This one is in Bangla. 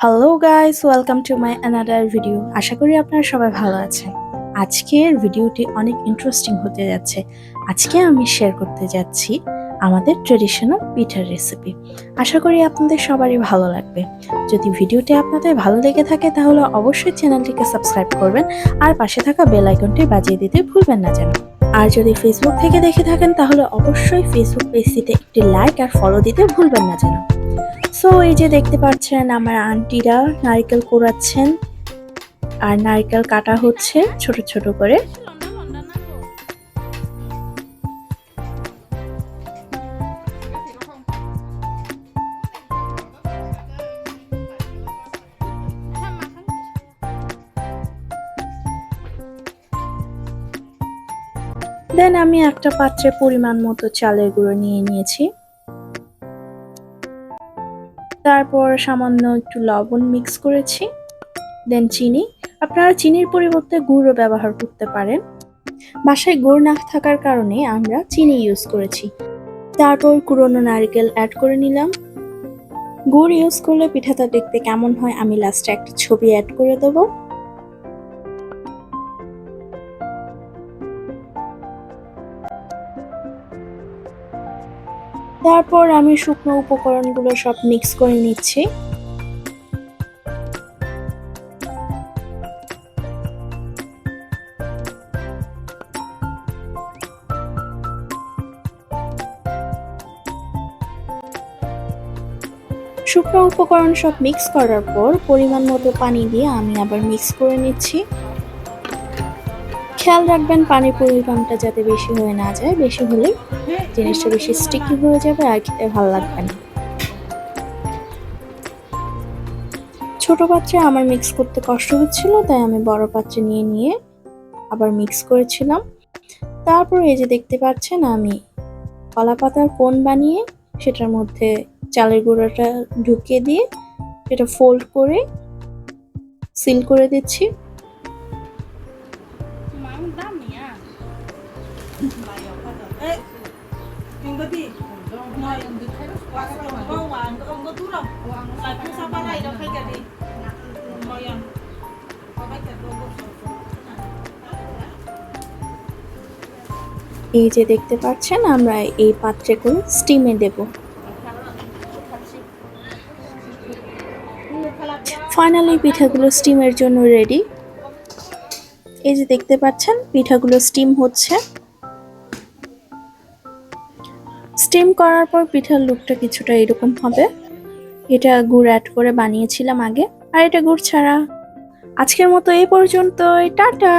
Hello guys, welcome to my another video. আশা করি আপনারা সবাই ভালো আছেন। আজকের ভিডিওটি অনেক ইন্টারেস্টিং হতে যাচ্ছে। আজকে আমি শেয়ার করতে যাচ্ছি আমাদের ট্রেডিশনাল পিঠার রেসিপি। আশা করি আপনাদের সবারই ভালো লাগবে। যদি ভিডিওটি আপনাদের ভালো লেগে থাকে তাহলে অবশ্যই চ্যানেলটিকে সাবস্ক্রাইব করবেন আর পাশে থাকা বেল আইকনটি বাজিয়ে দিতে ভুলবেন না যেন। আর যদি ফেসবুক থেকে দেখে থাকেন তাহলে অবশ্যই ফেসবুক পেজটিতে একটি লাইক আর ফলো দিতে ভুলবেন না যেন। সো এই যে দেখতে পাচ্ছেন আমার আন্টিরা নারকেল কোড়াচ্ছেন আর নারকেল কাটা হচ্ছে ছোট ছোট করে। দেন আমি একটা পাত্রে পরিমাণ মতো চালের গুঁড়ো নিয়ে নিয়েছি। তারপর সামান্য একটু লবণ মিক্স করেছি। দেন চিনি, আপনারা চিনির পরিবর্তে গুড়ও ব্যবহার করতে পারেন। বাসায় গুড় না থাকার কারণে আমরা চিনি ইউজ করেছি। তারপর কুড়োনো নারকেল অ্যাড করে নিলাম। গুড় ইউজ করলে পিঠাটা দেখতে কেমন হয় আমি লাস্টে একটা ছবি অ্যাড করে দেবো। তারপর আমি শুকনো উপকরণগুলো সব মিক্স করে নিচ্ছি। শুকনো উপকরণ সব মিক্স করার পর পরিমাণ মতো পানি দিয়ে আমি আবার মিক্স করে নিচ্ছি। খেয়াল রাখবেন পানির পরিমাণটা যাতে বেশি হয়ে না যায়, বেশি হলে জিনিসটা বেশি স্টিকি হয়ে যাবে আর খেতে ভালো লাগবে না। ছোট পাত্রে আমার মিক্স করতে কষ্ট হচ্ছিল, তাই আমি বড় পাত্রে নিয়ে নিয়ে আবার মিক্স করেছিলাম। তারপর এই যে দেখতে পাচ্ছেন আমি কলা পাতার কোণ বানিয়ে সেটার মধ্যে চালের গুঁড়োটা ঢুকিয়ে দিয়ে সেটা ফোল্ড করে সিল করে দিচ্ছি। এই যে দেখতে পাচ্ছেন আমরা এই পাত্রে করে স্টিমে দেব। ফাইনালি পিঠাগুলো স্টিমের জন্য রেডি। এই যে দেখতে পাচ্ছেন পিঠাগুলো স্টিম হচ্ছে। স্টিম করার পর পিঠার লুকটা কিছুটা এরকম হবে। এটা গুড় অ্যাড করে বানিয়েছিলাম আগে, আর এটা গুড় ছাড়া। আজকের মতো এই পর্যন্তই, টাটা।